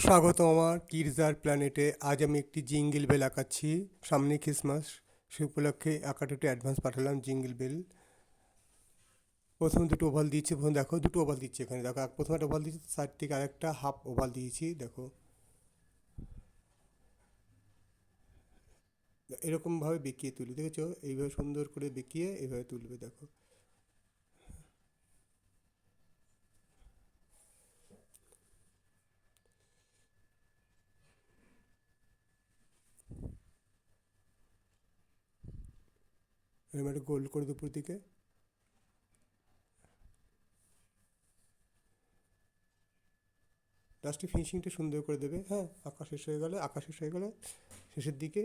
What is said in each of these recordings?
স্বাগত আমার কিডস প্ল্যানেটে। আজ আমি একটি জিঙ্গল বেল আঁকাচ্ছি। সামনে ক্রিসমাস, সে উপলক্ষে আঁকাটা একটু অ্যাডভান্স পাঠালাম জিঙ্গল বেল। প্রথম দুটো ওভাল দিয়েছি, প্রথম দেখো দুটো ওভাল দিচ্ছি এখানে, দেখো প্রথম একটা ওভাল দিয়েছি, সাইড থেকে আরেকটা হাফ ওভাল দিয়েছি, দেখো এরকমভাবে বেঁকিয়ে তুলি, দেখেছো? এইভাবে সুন্দর করে বেঁকিয়ে এইভাবে তুলবে, দেখো। এরকম একটা গোল করে দুপুর দিকে। লাস্টে ফিনিশিংটা সুন্দর করে দেবে। হ্যাঁ, আঁকা শেষ হয়ে গেলে, আঁকা শেষ হয়ে গেলে শেষের দিকে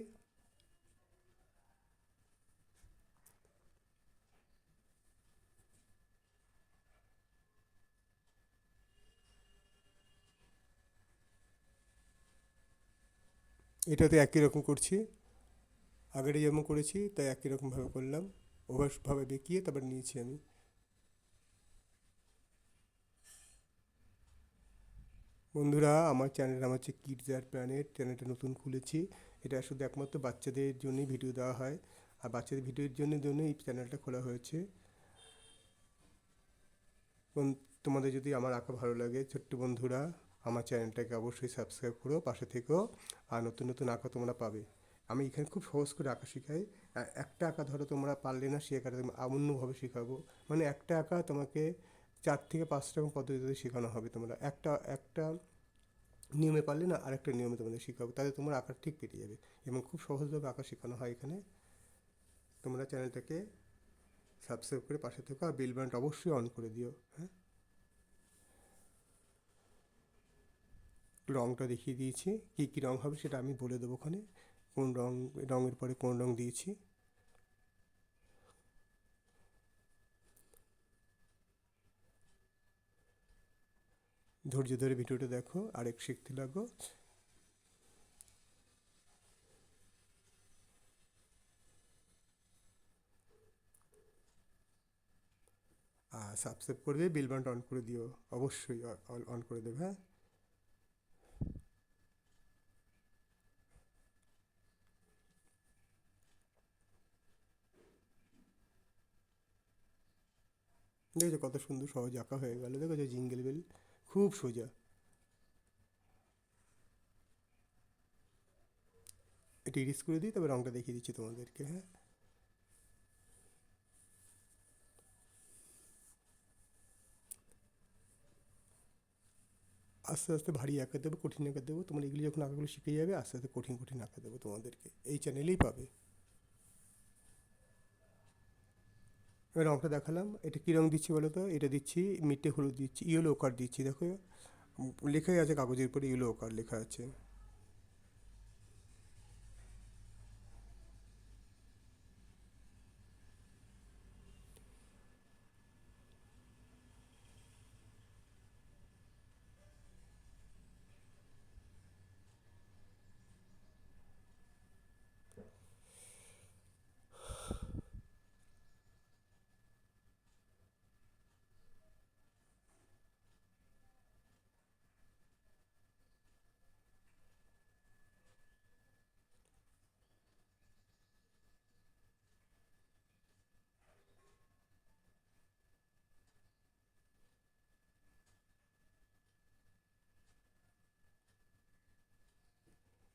এটাতে একই রকম করছি, আগেরে যেমন করেছি তাই একই রকমভাবে করলাম, ওভাবে বেঁকিয়ে তারপর নিয়েছি আমি। বন্ধুরা, আমার চ্যানেল নাম হচ্ছে কিডস প্ল্যানেট, চ্যানেলটা নতুন খুলেছি। এটা শুধু একমাত্র বাচ্চাদের জন্যই ভিডিও দেওয়া হয়, আর বাচ্চাদের ভিডিওর জন্য এই চ্যানেলটা খোলা হয়েছে। তোমাদের যদি আমার আঁকা ভালো লাগে, ছোট্ট বন্ধুরা, আমার চ্যানেলটাকে অবশ্যই সাবস্ক্রাইব করো, পাশে থেকো, আর নতুন নতুন আঁকা তোমরা পাবে। আমি এখানে খুব সহজ করে আঁকা শেখাই। একটা আঁকা ধরো তোমরা পারলে না, সে আঁকাটা আমি অন্যভাবে শেখাবো। মানে একটা আঁকা তোমাকে 4 থেকে 5 রকম পদ্ধতিতে শেখানো হবে। তোমরা একটা একটা নিয়মে পারলে না, আরেকটা নিয়মে তোমাদের শেখাবো, তাহলে তোমার আঁকা ঠিক কেটে যাবে। এবং খুব সহজভাবে আঁকা শেখানো হয় এখানে। তোমরা চ্যানেলটাকে সাবস্ক্রাইব করে পাশে থেকো, আর বেল বাটনটা অবশ্যই অন করে দিও। হ্যাঁ, রঙটা দেখিয়ে দিয়েছি, কী কী রঙ হবে সেটা আমি বলে দেবো ওখানে, কোন রঙ, রঙের পরে কোন রঙ দিয়েছি। ধৈর্য ধরে ভিডিওটা দেখো আর এক শিখতে লাগো। আর সাবস্ক্রাইব করবে, বেল বাটনটা অন করে দিও, অবশ্যই অন করে দেবে। হ্যাঁ, দেখেছো কত সুন্দর সহজ আঁকা হয়ে গেল, দেখেছো জিঙ্গেল বেল, খুব সোজা। এটা ইরিস করে দিই, তবে রঙটা দেখিয়ে দিচ্ছি তোমাদেরকে। হ্যাঁ, আস্তে আস্তে ভারী আঁকা দেবো, কঠিন আঁকা দেবো। তোমার এগুলি যখন আঁকাগুলো শিখে যাবে, আস্তে আস্তে কঠিন কঠিন আঁকা দেবো তোমাদেরকে, এই চ্যানেলেই পাবে। এবার রঙটা দেখালাম, এটা কী রঙ দিচ্ছি বলো তো? এটা দিচ্ছি মিটে হলুদ দিচ্ছি, ইয়েলো কার দিচ্ছি, দেখো লেখাই আছে কাগজের উপরে, ইয়েলো কার লেখা আছে।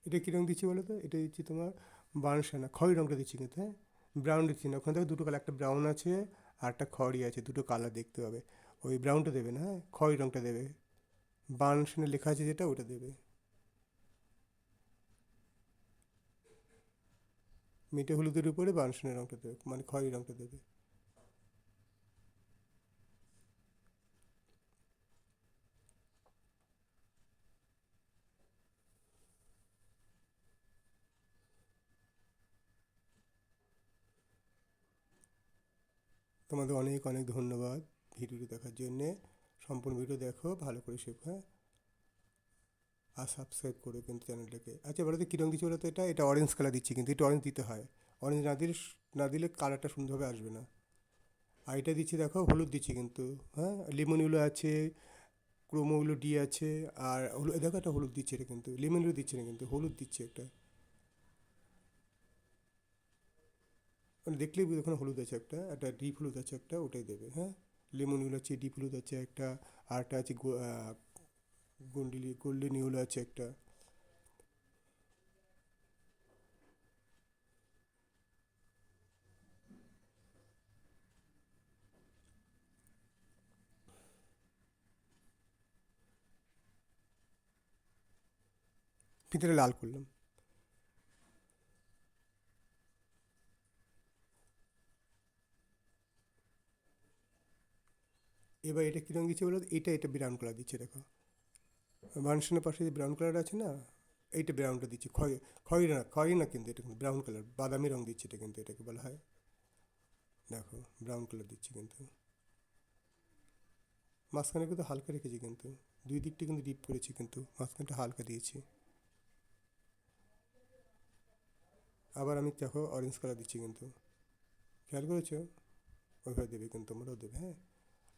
এটা কী রঙ দিচ্ছি বলো তো? এটা দিচ্ছি তোমার বানসানা, খয়েরি রঙটা দিচ্ছি কিন্তু। হ্যাঁ, ব্রাউন দিচ্ছি না, ওখানে দেখো দুটো কালার, একটা ব্রাউন আছে আর একটা খয়েরি আছে, দুটো কালার দেখতে হবে। ওই ব্রাউনটা দেবে না, হ্যাঁ, খয়েরি রঙটা দেবে। বানসানা লেখা আছে যেটা, ওটা দেবে। মিটে হলুদের উপরে বানসানা রঙটা দেবে, মানে খয়েরি রঙটা দেবে। তোমাদের অনেক অনেক ধন্যবাদ ভিডিওটি দেখার জন্যে। সম্পূর্ণ ভিডিও দেখো, ভালো করে শেখো। হ্যাঁ, আর সাবস্ক্রাইব করো কিন্তু চ্যানেলটাকে। আচ্ছা বলো তো কী রঙ দিচ্ছি বলো তো? এটা অরেঞ্জ কালার দিচ্ছি, কিন্তু এটা অরেঞ্জ দিতে হয়। অরেঞ্জ না দিলে কালারটা সুন্দরভাবে আসবে না। আর এটা দিচ্ছি দেখো হলুদ দিচ্ছি কিন্তু। হ্যাঁ, লেমন ইয়েলো আছে, ক্রোমো হলো ডি আছে, আর হলো দেখো একটা হলুদ দিচ্ছে, এটা কিন্তু লেমন ইয়েলো দিচ্ছে না, কিন্তু হলুদ দিচ্ছে একটা, মানে দেখলেই বুঝবে ওখানে হলুদ আছে একটা, একটা ডিপ হলুদ আছে একটা, ওটাই দেবে। হ্যাঁ, লেমন ইয়েলো আছে, ডিপ হলুদ আছে একটা, আর একটা আছে গোল্ডেন ইয়েলো আছে একটা। ফিতেটা লাল করলাম। এবার এটা কী রঙ দিচ্ছে বলো তো? এটা ব্রাউন কালার দিচ্ছে দেখো, মানুষের পাশে যে ব্রাউন কালার আছে না, এইটা ব্রাউনটা দিচ্ছে, খয়েরি না কিন্তু এটা কিন্তু ব্রাউন কালার, বাদামি রঙ দিচ্ছে এটা, কিন্তু এটাকে বলা হয়। দেখো ব্রাউন কালার দিচ্ছে কিন্তু, মাঝখানে কিন্তু হালকা রেখেছি, কিন্তু দুই দিকটা কিন্তু ডিপ করেছি, কিন্তু মাঝখানটা হালকা দিয়েছি। আবার আমি দেখো অরেঞ্জ কালার দিচ্ছি কিন্তু, খেয়াল করেছো? ওইভাবে দেবে কিন্তু, তোমরাও দেবে। হ্যাঁ,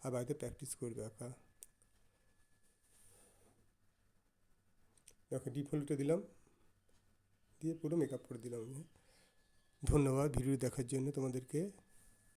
আর বাড়িতে প্র্যাকটিস করবে আঁকা। দেখো ডিপ হলুদটা দিলাম, দিয়ে পুরো মেকআপ করে দিলাম আমি। ধন্যবাদ ভিডিও দেখার জন্য তোমাদেরকে।